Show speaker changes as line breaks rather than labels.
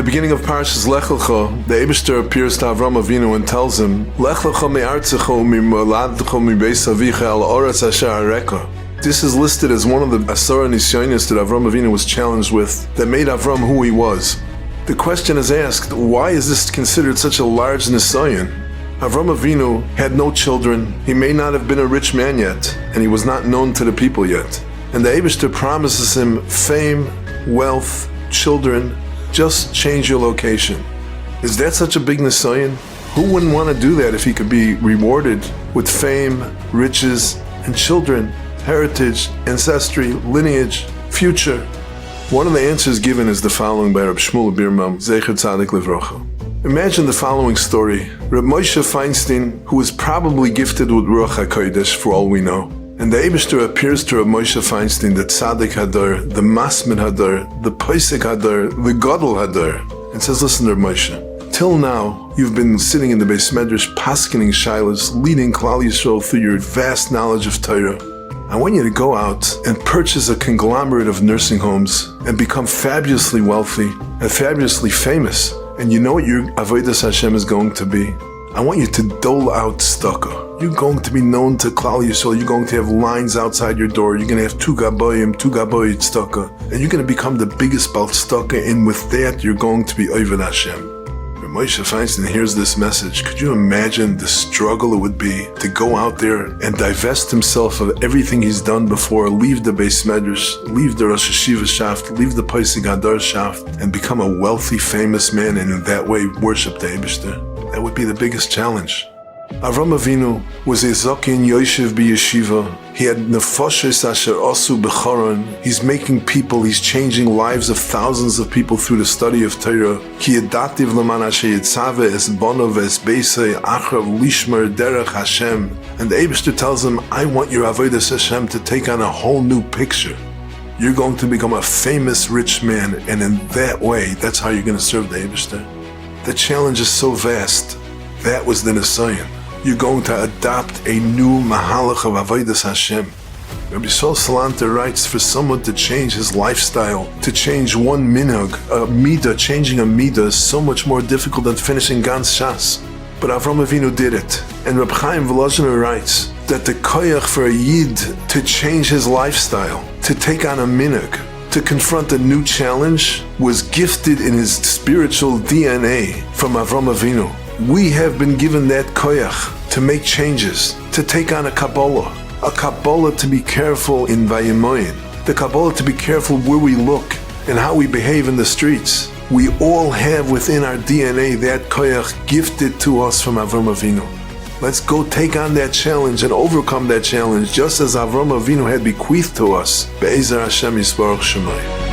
beginning of Parshas Lech Lecha, the Eibishter appears to Avram Avinu and tells him, Lech Lecha me'artzecha u'mimoladcha mibeis avicha al oretz asher areka. This is listed as one of the Asara Nisyonis that Avram Avinu was challenged with that made Avram who he was. The question is asked, why is this considered such a large Nisayon? Avram Avinu had no children, he may not have been a rich man yet, and he was not known to the people yet. And the Eibishter promises him fame, wealth, children, just change your location. Is that such a big Nisayon? Who wouldn't want to do that if he could be rewarded with fame, riches, and children? Heritage, ancestry, lineage, future. One of the answers given is the following by Reb Shmuel Birmam, Zecher Tzadik Livrocha. Imagine the following story. Reb Moshe Feinstein, who was probably gifted with Ruach HaKodesh for all we know, and the Eibishter appears to Reb Moshe Feinstein, the Tzadik Hadar, the Masmid Hadar, the Poisek Hadar, the Gadol Hadar, and says, listen, Reb Moshe, till now, you've been sitting in the Beis Medrash, paskening shilas, leading Klal Yisrael through your vast knowledge of Torah. I want you to go out and purchase a conglomerate of nursing homes and become fabulously wealthy and fabulously famous. And you know what your Avodas Hashem is going to be? I want you to dole out tzedakah. You're going to be known to Klal Yisrael. You're going to have lines outside your door. You're going to have two gaboyim tzedakah. And you're going to become the biggest bal tzedakah. And with that, you're going to be Oved Hashem. Moshe Feinstein hears this message. Could you imagine the struggle it would be to go out there and divest himself of everything he's done before, leave the Beis Medrash, leave the Rosh Hashiva shaft, leave the Poisek Hadar shaft, and become a wealthy, famous man, and in that way worship the Eibishter? That would be the biggest challenge. Avram Avinu was a Zokin Yoshev b'Yeshiva. He had nefoshes asher osu b'choron. He's making people, he's changing lives of thousands of people through the study of Torah. Ki yedativ leman asher yitzave es bonov es beisei achrav lishmer derech Hashem. And the Eibishter tells him, I want your Avodas Hashem to take on a whole new picture. You're going to become a famous rich man, and in that way, that's how you're going to serve the Eibishter. The challenge is so vast. That was the Nisayon. You're going to adopt a new mahalach of Avodas Hashem. Rabbi Yisrael Salanter writes, for someone to change his lifestyle, to change one minhag, a midah, changing a midah is so much more difficult than finishing Gans Shas. But Avram Avinu did it. And Reb Chaim Volozhiner writes that the koyach for a yid to change his lifestyle, to take on a minhag, to confront a new challenge, was gifted in his spiritual DNA from Avram Avinu. We have been given that koyach to make changes, to take on a Kabbalah to be careful in Vayemoyin, the Kabbalah to be careful where we look and how we behave in the streets. We all have within our DNA that koyach gifted to us from Avram Avinu. Let's go take on that challenge and overcome that challenge, just as Avram Avinu had bequeathed to us. Be'ezer Hashem Yisbarach Shemayim.